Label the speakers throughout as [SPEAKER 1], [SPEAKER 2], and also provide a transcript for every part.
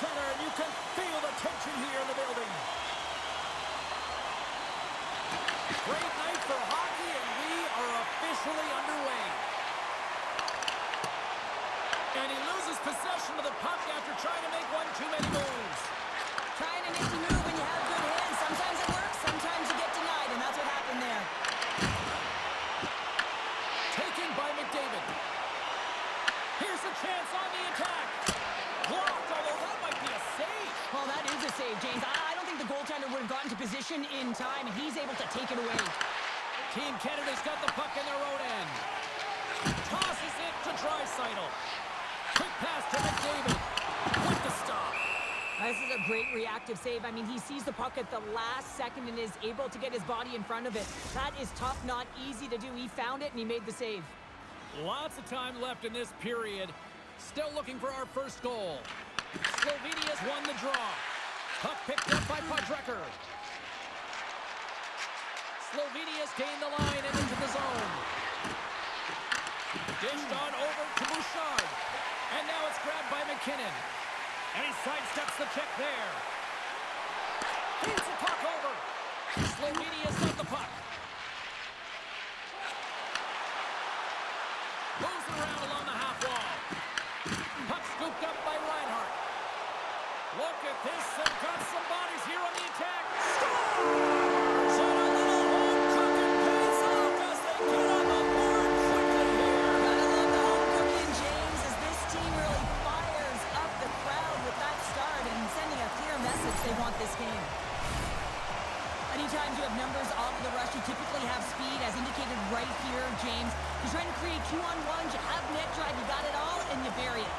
[SPEAKER 1] center, and you can feel the tension here in the building. Great night for hockey, and we are officially underway. And he loses possession of the puck after trying to make one too many moves.
[SPEAKER 2] Trying to make you move when you have good hands. Sometimes it works, sometimes you get denied, and that's what happened there.
[SPEAKER 1] Taken by McDavid. Here's a chance on the attack. Blocked, although that might be a save.
[SPEAKER 2] Well, that is a save, James. I don't think the goaltender would have gotten to position in time, and he's able to take it away.
[SPEAKER 1] Team Canada's got the puck in their own end. Tosses it to Draisaitl. Quick pass to McDavid. With the stop.
[SPEAKER 2] This is a great reactive save. I mean, he sees the puck at the last second and is able to get his body in front of it. That is tough, not easy to do. He found it, and he made the save.
[SPEAKER 1] Lots of time left in this period. Still looking for our first goal. Slovenia's won the draw. Puck picked up by Podrecker. Slovenia's gained the line and into the zone. Dished on over to Bouchard. And now it's grabbed by McKinnon. And he sidesteps the check there. Feeds the puck over. Slovenia's got the puck. Moves it around along the half wall. Puck scooped up by Reinhart. Look at this. They've got some bodies here on the attack. Scores! And a little home cooking pays off as they get on the board quickly here.
[SPEAKER 2] Gotta love the home cooking, James, as this team really fires up the crowd with that start and sending a clear message they want this game. Anytime you have numbers off of the rush, you typically have speed, as indicated right here, James. You're trying to create 2-on-1s, you have net drive, you got it all, and you bury it.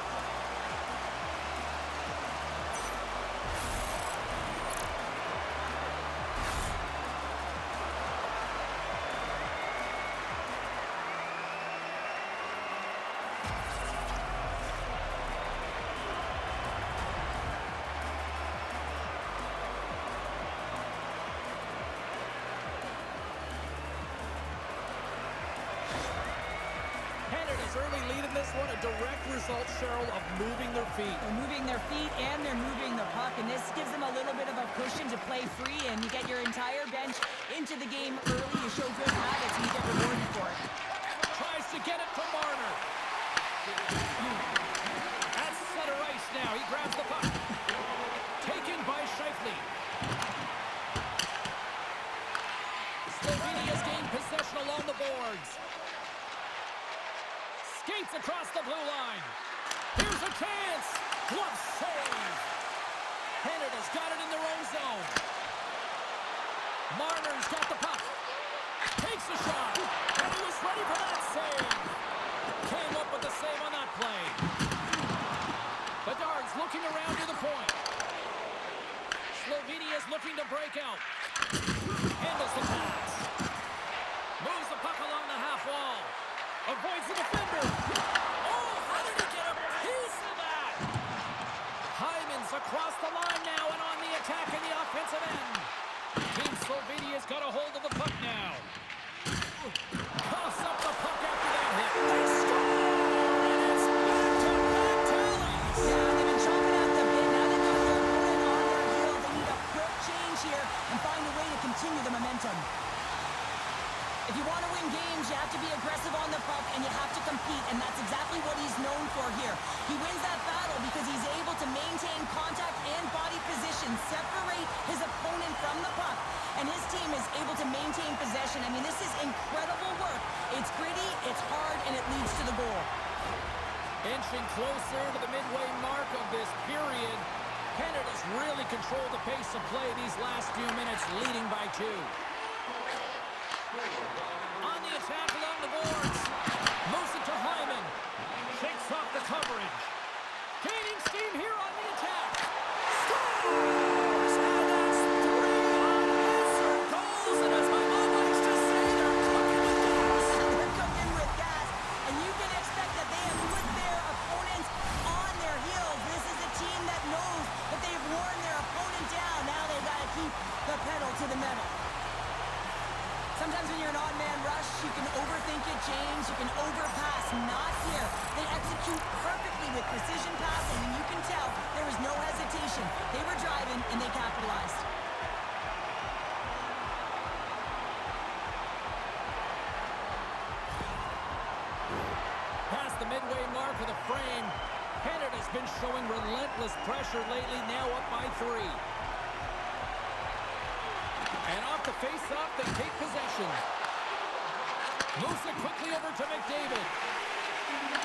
[SPEAKER 1] Early lead in this one, a direct result, Cheryl, of moving their feet.
[SPEAKER 2] They're moving their feet and they're moving the puck, and this gives them a little bit of a cushion to play free, and you get your entire bench into the game early. You show good habits and you get rewarded for it.
[SPEAKER 1] Tries to get it to Marner. At center ice now, he grabs the puck. Taken by Scheifele. Slovenia's gained possession along the boards. Skates across the blue line. Here's a chance. Glove save. Canada's got it in their own zone. Marner's got the puck. Takes a shot. And he was ready for that save. Came up with the save on that play. Bedard's looking around to the point. Slovenia's looking to break out. Handles the pass. Moves the puck along the half wall. Avoids the defender. Oh, how did he get a piece of that? Hyman's across the line now and on the attack in the offensive end. Team Slovenia's got a hold of the puck now. Coughs up the puck after that hit. They score! And it's back-to-back tallies.
[SPEAKER 2] Yeah, they've been chomping at the bit. Now they've got their opponent on their heels. They need a quick change here and find a way to continue the momentum. If you want to win games, you have to be aggressive on the puck and you have to compete, and that's exactly what he's known for here. He wins that battle because he's able to maintain contact and body position, separate his opponent from the puck, and his team is able to maintain possession. I mean, this is incredible work. It's gritty, it's hard, and it leads to the goal.
[SPEAKER 1] Inching closer to the midway mark of this period. Canada's really controlled the pace of play these last few minutes, leading by 2. On the attack along the boards. Moves it to Hyman. Shakes off the coverage. Gaining steam here on the attack. Scores! And that's 3 unanswered goals. And as my mom likes to say, they're cooking with gas.
[SPEAKER 2] They're cooking with gas. And you can expect that they have put their opponents on their heels. This is a team that knows that they've worn their opponent down. Now they've got to keep the pedal to the metal. Sometimes when you're an odd-man rush, you can overthink it, James. You can overpass. Not here. They execute perfectly with precision passing, and you can tell there was no hesitation. possession. They were driving, and they capitalized.
[SPEAKER 1] Past the midway mark of the frame, Canada's been showing relentless pressure lately, now up by 3. And off the face-off, they take possession. Moves it quickly over to McDavid.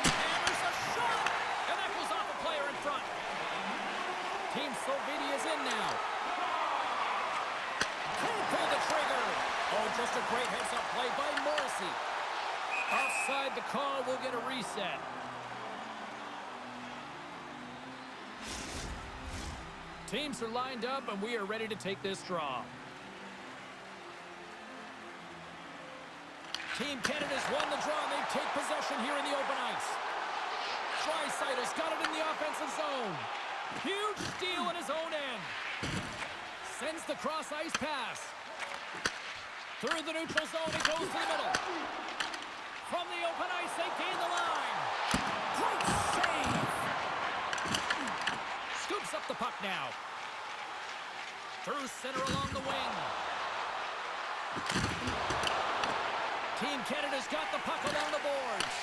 [SPEAKER 1] Hammers a shot! And that goes off a player in front. Team Slovenia is in now. Can't pull the trigger. Oh, just a great heads-up play by Morrissey. Offside the call, will get a reset. Teams are lined up, and we are ready to take this draw. Team Canada's won the draw, and they take possession here in the open ice. Draisaitl's got it in the offensive zone. Huge steal in his own end. Sends the cross-ice pass. Through the neutral zone, it goes to the middle. From the open ice, they gain the line. Great save. Scoops up the puck now. Through center along the wing. Team Canada's got the puck along the boards.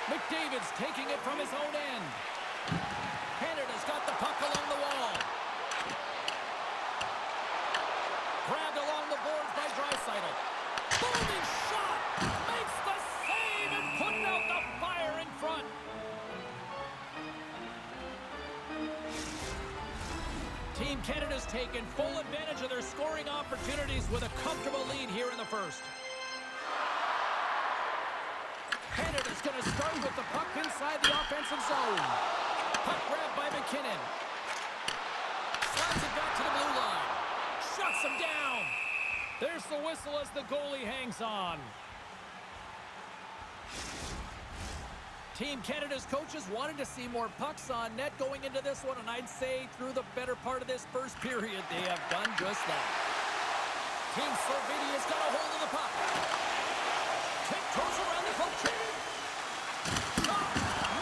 [SPEAKER 1] McDavid's taking it from his own end. Canada's got the puck along the wall. Grabbed along the boards by Draisaitl. Booming shot! Makes the save and putting out the fire in front. Team Canada's taken full advantage of their scoring opportunities with a comfortable lead here in the first. Canada's going to start with the puck inside the offensive zone. Puck grabbed by McKinnon. Slides it back to the blue line. Shuts him down. There's the whistle as the goalie hangs on. Team Canada's coaches wanted to see more pucks on net going into this one, and I'd say through the better part of this first period, they have done just that. Team Slovenia's got a hold of the puck. Tiptoes around the puck. Shot!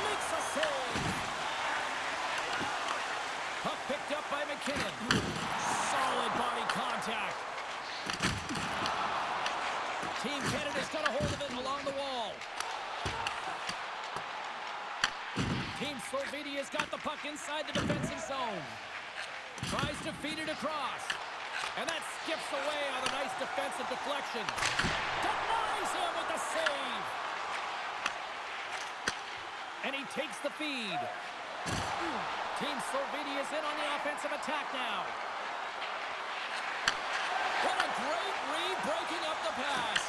[SPEAKER 1] Makes a save. Puck picked up by McKinnon. Solid body contact. Team Canada's got a hold of it along the wall. Team Slovenia's got the puck inside the defensive zone. Tries to feed it across. And that skips away on a nice defensive deflection. Denies him with the save. And he takes the feed. Team Slovenia's in on the offensive attack now. What a great read breaking up the pass.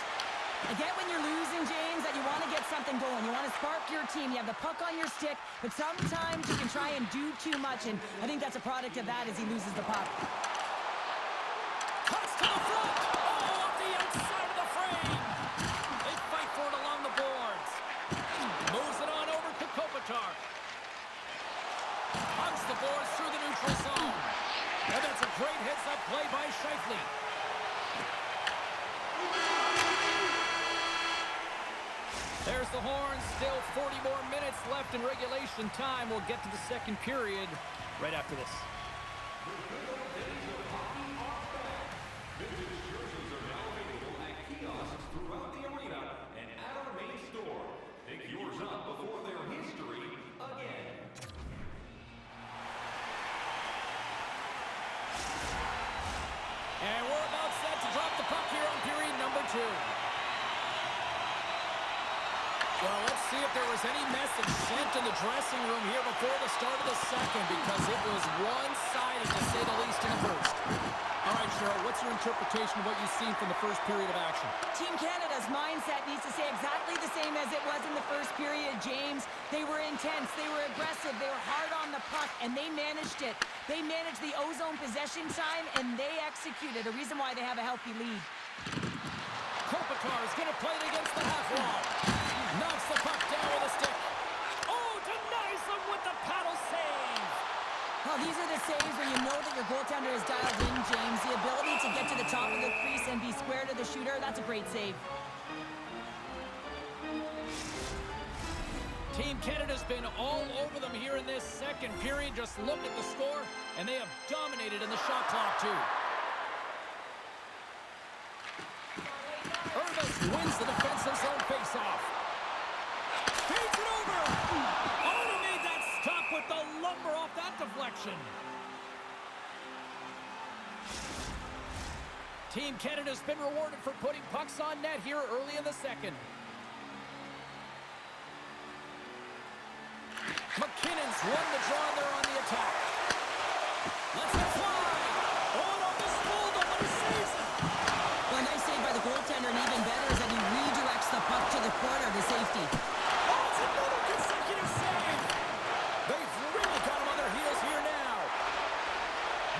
[SPEAKER 2] I get when you're losing, James, that you want to get something going. You want to spark your team. You have the puck on your stick, but sometimes you can try and do too much, and I think that's a product of that as he loses the puck.
[SPEAKER 1] Cuts to the front. Oh, off the outside of the frame. They fight for it along the boards. Moves it on over to Kopitar. Hugs the boards through the neutral zone. And that's a great heads-up play by Scheifele. There's the horn. Still 40 more minutes left in regulation time. We'll get to the second period right after this.
[SPEAKER 3] Vintage jerseys are now available at kiosks throughout the arena and at our main store. Pick yours up before their history again.
[SPEAKER 1] And we're about set to drop the puck here on period number 2. Well, let's see if there was any message sent in the dressing room here before the start of the second, because it was one-sided, to say the least, in the first. All right, Cheryl, what's your interpretation of what you've seen from the first period of action?
[SPEAKER 2] Team Canada's mindset needs to stay exactly the same as it was in the first period, James. They were intense, they were aggressive, they were hard on the puck, and they managed it. They managed the ozone possession time, and they executed, a reason why they have a healthy lead.
[SPEAKER 1] Kopitar is going to play it against the half wall. Knocks the puck down with a stick. Oh, denies him with the paddle save.
[SPEAKER 2] Well, these are the saves where you know that your goaltender is dialed in, James. The ability to get to the top of the crease and be square to the shooter, that's a great save.
[SPEAKER 1] Team Canada's been all over them here in this second period. Just look at the score, and they have dominated in the shot clock, too. Irvis wins the defensive zone faceoff. Feeds it over. Oh, he made that stop with the lumber off that deflection. Team Canada's been rewarded for putting pucks on net here early in the second. McKinnon's won the draw there on the attack. Let's it fly. Oh, no, this fooled him, but he saves it.
[SPEAKER 2] Well, a nice save by the goaltender, and even better is that he redirects the puck to the corner to safety.
[SPEAKER 1] Oh, it's another consecutive save. They've really got him on their heels here now.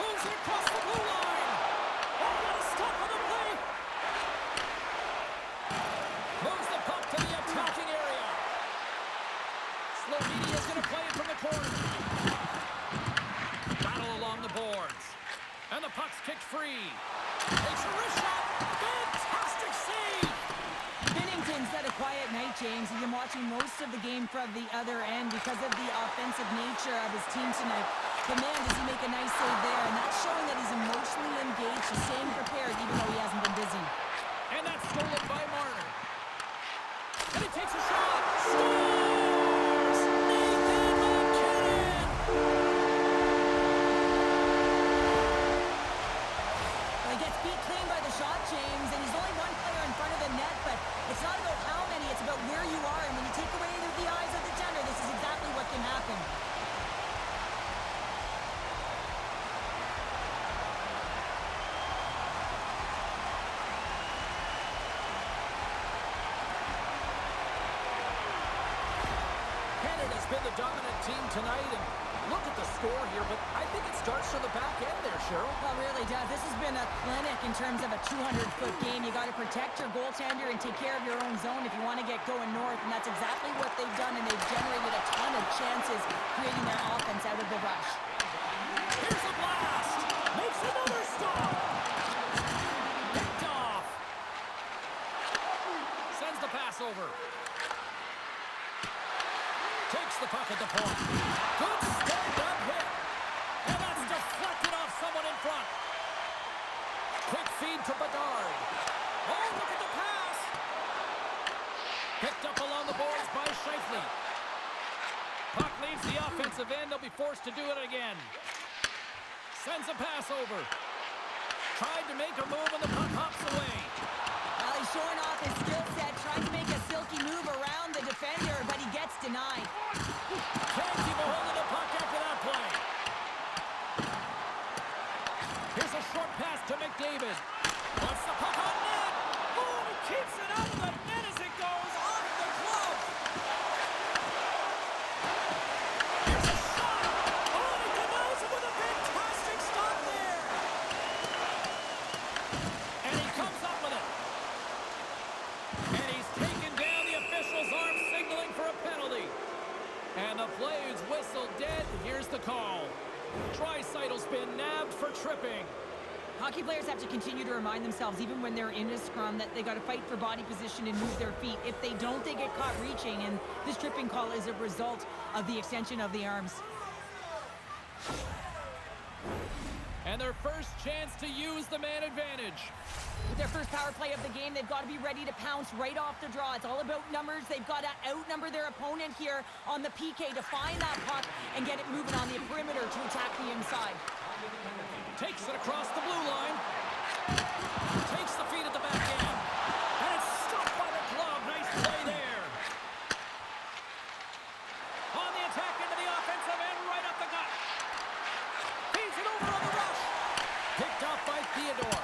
[SPEAKER 1] Moves it across the blue line. Oh, what a stop on the play. Moves the puck to the attacking area. Slovenia is going to play it from the corner. Battle along the boards. And the puck's kicked free. Takes a wrist shot. Fantastic save.
[SPEAKER 2] Binnington's had a quiet night, James. He's been watching most of the game from the other end because of the offensive nature of his team tonight. But man, does he make a nice save there. And that's showing that he's emotionally engaged. He's staying prepared even though he hasn't been busy.
[SPEAKER 1] And that's stolen by Marner. And he takes a shot. Scores! Nathan McKinnon!
[SPEAKER 2] Well, he gets beat clean by the shot, James, and he's only one player in front of the net, but it's not about how many, it's about where you are. And when you take away the eyes of the defender, this is exactly what can happen.
[SPEAKER 1] Canada's been the dominant team tonight, and look at the score here, but I think it starts from the back end there, Cheryl.
[SPEAKER 2] Well, it really does. This has been a clinic in terms of a 200-foot game. You got to protect your goaltender and take care of your own zone if you want to get going north, and that's exactly what they've done, and they've generated a ton of chances creating their offense out of the rush.
[SPEAKER 1] Here's a blast! Makes another stop! Picked off! Sends the pass over. Takes the puck at the point. Good stand-up hit. And that's deflected off someone in front. Quick feed to Bedard. Oh, look at the pass. Picked up along the boards by Scheifele. Puck leaves the offensive end. They'll be forced to do it again. Sends a pass over. Tried to make a move and the puck hops away.
[SPEAKER 2] Well, he's showing off his skill set, trying to make a silky move around the defender, but he gets denied.
[SPEAKER 1] Can't keep a hold of the puck after that play. Here's a short pass to McDavid. Wants the puck on net. Oh, he keeps it out of the net as it goes off the glove. Here's a shot. Oh, he denies it with a fantastic stop there. And he comes up with it. And he's taken down. The official's arm signaling for a penalty. And the play is whistled dead. Here's the call. Draisaitl's been nabbed for tripping.
[SPEAKER 2] Hockey players have to continue to remind themselves, even when they're in a scrum, that they got to fight for body position and move their feet. If they don't, they get caught reaching, and this tripping call is a result of the extension of the arms.
[SPEAKER 1] And their first chance to use the man advantage.
[SPEAKER 2] With their first power play of the game, they've got to be ready to pounce right off the draw. It's all about numbers. They've got to outnumber their opponent here on the PK to find that puck and get it moving on the perimeter to attack the inside.
[SPEAKER 1] Takes it across the blue line. Takes the feed at the back end. And it's stopped by the glove. Nice play there. On the attack into the offensive end, right up the gut. Feeds it over on the rush. Picked off by Theodore.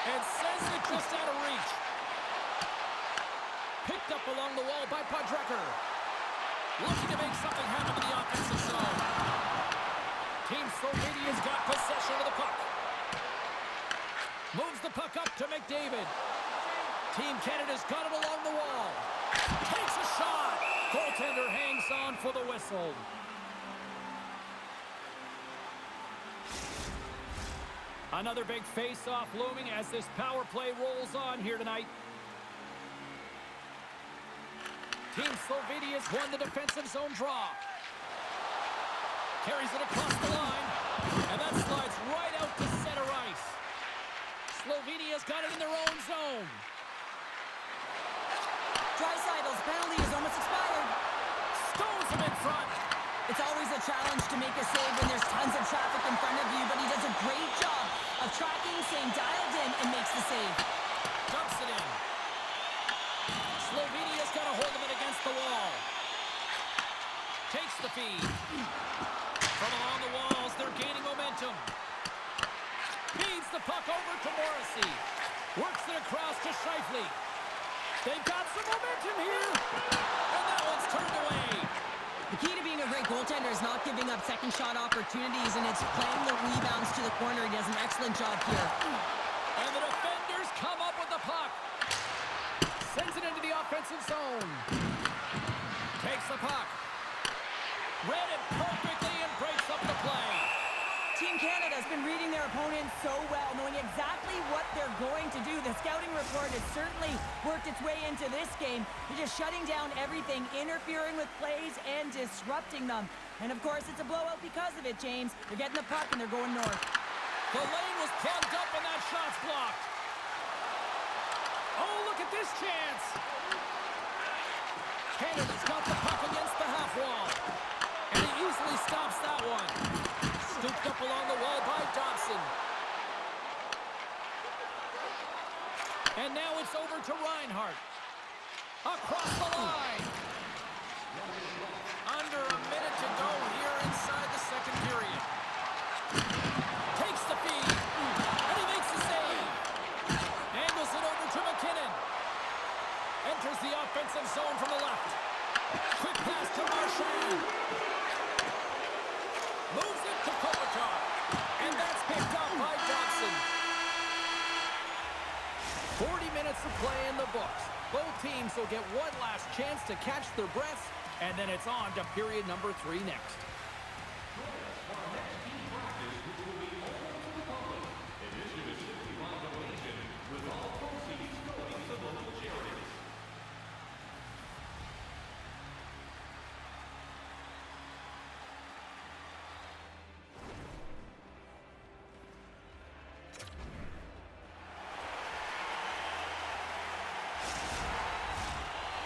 [SPEAKER 1] And sends it just out of reach. Picked up along the wall by Podrecker. Looking to make something happen in the offensive zone. Team Slovenia's got possession of the puck. Moves the puck up to McDavid. Team Canada's got it along the wall. Takes a shot. Goaltender hangs on for the whistle. Another big face-off looming as this power play rolls on here tonight. Team Slovenia's won the defensive zone draw. Carries it across the line. And that slides right out to center ice. Slovenia's got it in their own zone.
[SPEAKER 2] Dreisaitl's penalty is almost expired.
[SPEAKER 1] Stones him in front.
[SPEAKER 2] It's always a challenge to make a save when there's tons of traffic in front of you, but he does a great job of tracking, staying dialed in, and makes the save.
[SPEAKER 1] Dumps it in. Slovenia's got a hold of it against the wall. Takes the feed. From along the walls, they're gaining momentum. Feeds the puck over to Morrissey. Works it across to Scheifele. They've got some momentum here. And that one's turned away.
[SPEAKER 2] The key to being a great goaltender is not giving up second shot opportunities, and it's playing the rebounds to the corner. He does an excellent job here.
[SPEAKER 1] And the defenders come up with the puck. Sends it into the offensive zone. Takes the puck. Read it perfectly and breaks up the play.
[SPEAKER 2] Team Canada has been reading their opponents so well, knowing exactly what they're going to do. The scouting report has certainly worked its way into this game. They're just shutting down everything, interfering with plays, and disrupting them. And, of course, it's a blowout because of it, James. They're getting the puck, and they're going north.
[SPEAKER 1] The lane was plugged up, and that shot's blocked. Oh, look at this chance. Canada's got the puck against the half wall. And he easily stops that one. Scooped up along the wall by Dobson. And now it's over to Reinhart. Across the line. Under a minute to go here inside the second period. Takes the feed. And he makes the save. Angles it over to McKinnon. Enters the offensive zone from the left. Quick pass to Marchand. Moves it to Kopitar. And that's picked up by Dobson. 40 minutes of play in the books. Both teams will get one last chance to catch their breaths, and then it's on to period number 3 next.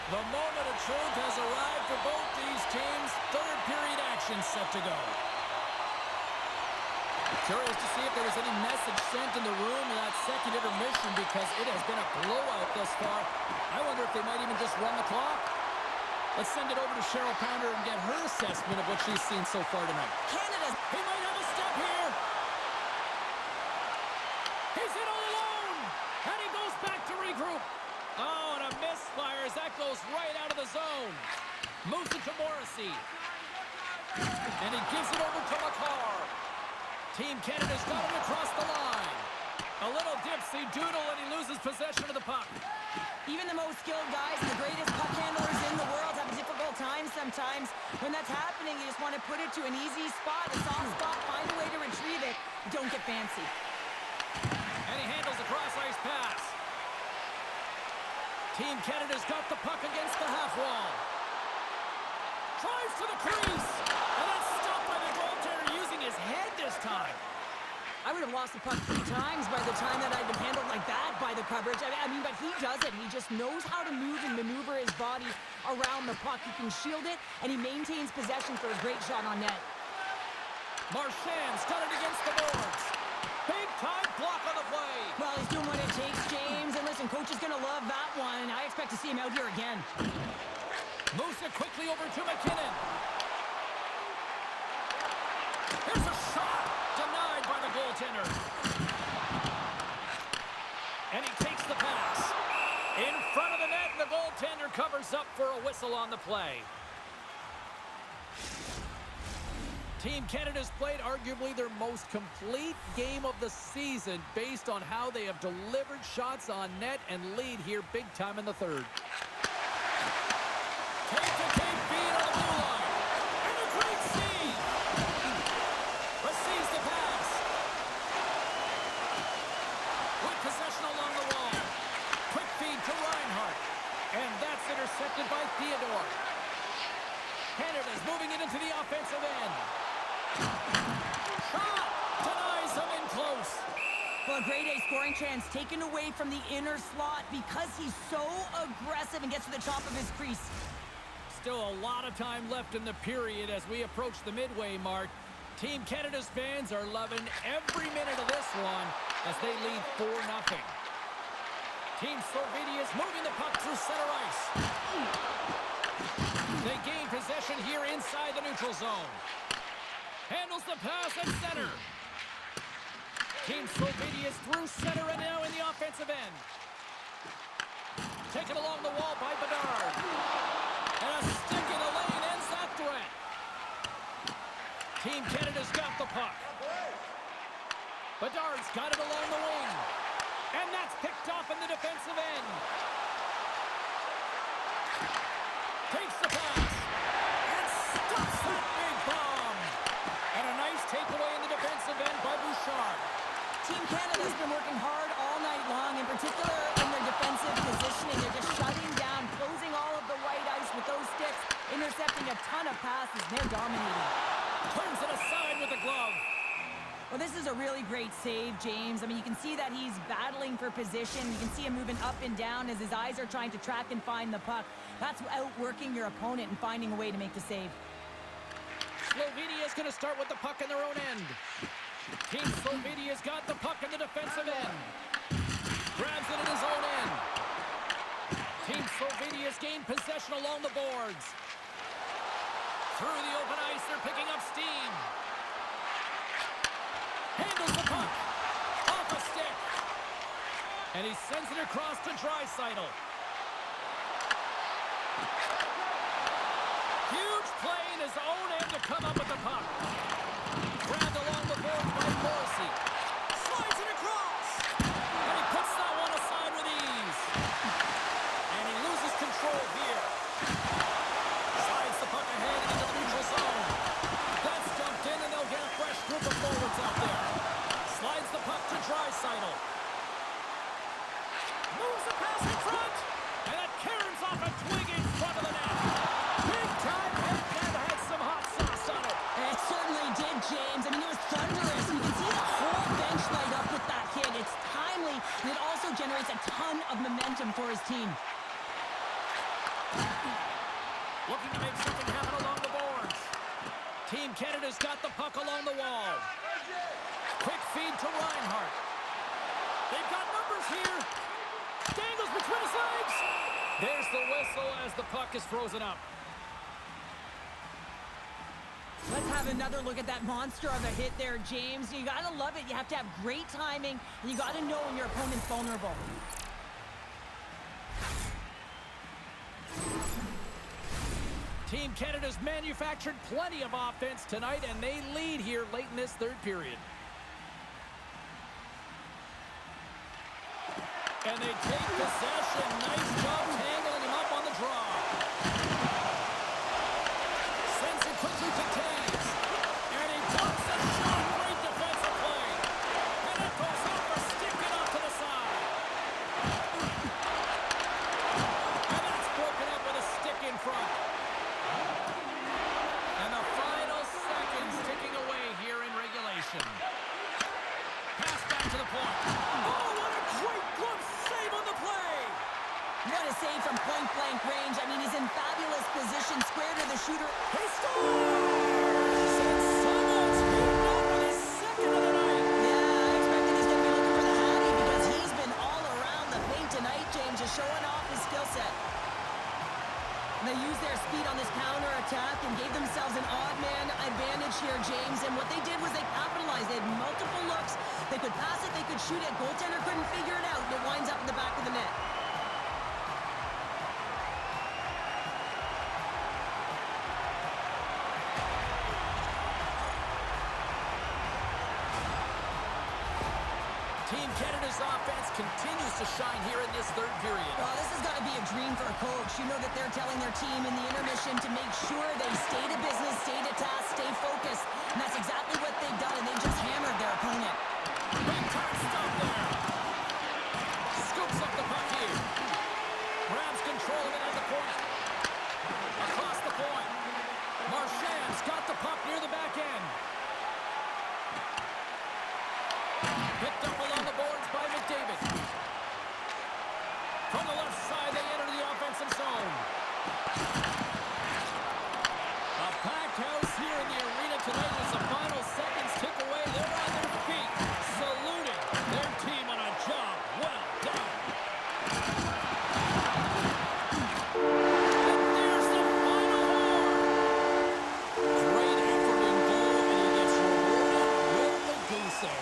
[SPEAKER 1] The moment of truth has arrived for both these teams. Third period action set to go. Curious to see if there was any message sent in the room in that second intermission, because it has been a blowout thus far. I wonder if they might even just run the clock. Let's send it over to Cheryl Pounder and get her assessment of what she's seen so far tonight.
[SPEAKER 2] Canada.
[SPEAKER 1] He might have a step here. He's in all alone. And he goes back to regroup. Oh, and a misfire as that goes right out of the zone. Moves it to Morrissey. And he gives it over to McCarr. Team Canada's got him across the line. A little dipsy doodle and he loses possession of the puck.
[SPEAKER 2] Even the most skilled guys and the greatest puck handlers in the world have a difficult time sometimes. When that's happening, you just want to put it to an easy spot, a soft spot, find a way to retrieve it. Don't get fancy.
[SPEAKER 1] And he handles a cross-ice pass. Team Canada's got the puck against the half wall. Drives to the crease. And that's stopped by the goaltender using his head this time.
[SPEAKER 2] I would have lost the puck 3 times by the time that I'd been handled like that by the coverage. I mean, but he doesn't. He just knows how to move and maneuver his body around the puck. He can shield it, and he maintains possession for a great shot on net.
[SPEAKER 1] Marchand's got it against the boards. Big-time block on the play.
[SPEAKER 2] Well, he's doing what it takes, James. And listen, coach is going to love that one. I expect to see him out here again.
[SPEAKER 1] Moves it quickly over to McKinnon. Here's a shot. Denied by the goaltender. And he takes the pass. In front of the net, and the goaltender covers up for a whistle on the play. Team Canada's played arguably their most complete game of the season based on how they have delivered shots on net and lead here big time in the third. Tape-to-tape feed on the blue line. And a great save. Receives the pass. With possession along the wall. Quick feed to Reinhart. And that's intercepted by Theodore.
[SPEAKER 2] a grade A scoring chance taken away from the inner slot because he's so aggressive and gets to the top of his crease.
[SPEAKER 1] Still a lot of time left in the period as we approach the midway mark. Team Canada's fans are loving every minute of this one as they lead 4-0. Team Slovenia is moving the puck through center ice. They gain possession here inside the neutral zone. Handles the pass at center. Team Slovenia is through center and now in the offensive end. Taken along the wall by Bedard. And a stick in the lane ends that threat. Team Canada's got the puck. Bedard's got it along the wing. And that's picked off in the defensive end. Takes the pass. And stops that big bomb. And a nice takeaway in the defensive end by Bouchard.
[SPEAKER 2] Team Canada's been working hard all night long, in particular in their defensive positioning. They're just shutting down, closing all of the white ice with those sticks, intercepting a ton of passes. They're dominating.
[SPEAKER 1] Turns it aside with the glove.
[SPEAKER 2] Well, this is a really great save, James. I mean, you can see that he's battling for position. You can see him moving up and down as his eyes are trying to track and find the puck. That's outworking your opponent and finding a way to make the save.
[SPEAKER 1] Slovenia is going to start with the puck in their own end. Team Slovenia's got the puck in the defensive end. Grabs it in his own end. Team Slovenia's gained possession along the boards. Through the open ice, they're picking up steam. Handles the puck. Off a stick. And he sends it across to Draisaitl. Huge play in his own end to come up with the puck. Grabbed along the boards by Morrissey. Slides it across. And he puts that one aside with ease. And he loses control here. Slides the puck ahead into the neutral zone. That's dumped in and they'll get a fresh group of forwards out there. Slides the puck to Draisaitl. Moves the pass in front. And that caroms off a twig in front of the net. Big time hit and had some hot sauce on it.
[SPEAKER 2] It certainly did, James. I mean, it was thunderous. You can see the whole bench light up with that hit. It's timely, and it also generates a ton of momentum for his team.
[SPEAKER 1] Looking to make something happen along the boards. Team Canada's got the puck along the wall. Quick feed to Reinhart. They've got numbers here. Dangles between his legs. There's the whistle as the puck is frozen up.
[SPEAKER 2] Let's have another look at that monster of a hit there, James. You gotta love it. You have to have great timing, and you gotta know when your opponent's vulnerable.
[SPEAKER 1] Team Canada's manufactured plenty of offense tonight, and they lead here late in this third period. And they take possession. Nice job tangling him up on the draw. Sends it quickly to Taves. And he dumps a shot. Great defensive play. And it goes up for stick it up to the side. And that's broken up with a stick in front. And the final seconds ticking away here in regulation. Pass back to the point. Oh, what a great glove save on the play!
[SPEAKER 2] What a save from point-blank range. I mean, he's in fabulous position, square to the shooter.
[SPEAKER 1] He scores! And someone's beaten up with his second of the night.
[SPEAKER 2] Yeah, I expected he's going to be looking for the Hattie because he's been all around the paint tonight, James, just showing off his skill set. They used their speed on this counter-attack and gave themselves an odd-man advantage here, James. And what they did was they capitalized. They had multiple looks. They could pass it, they could shoot it. Goaltender couldn't figure it out. It winds up in the back of the net.
[SPEAKER 1] Team Canada's offense continues to shine here in this third period.
[SPEAKER 2] Well, this has got to be a dream for a coach. You know that they're telling their team in the intermission to make sure they stay to business, stay to task, stay focused. And that's exactly what they've done, and they just hammered their opponent.
[SPEAKER 1] Big time stop there. Scoops up the puck here. Grabs control of it at the point. Across the point. Marchand's got the puck near the back end. Picked up along the board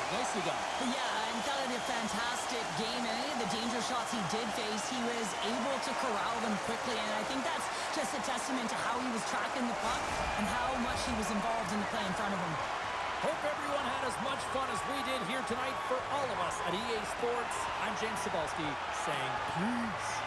[SPEAKER 1] Nicely done.
[SPEAKER 2] Yeah, and that had a fantastic game. And any of the danger shots he did face, he was able to corral them quickly. And I think that's just a testament to how he was tracking the puck and how much he was involved in the play in front of him.
[SPEAKER 1] Hope everyone had as much fun as we did here tonight. For all of us at EA Sports, I'm James Cebulski saying peace.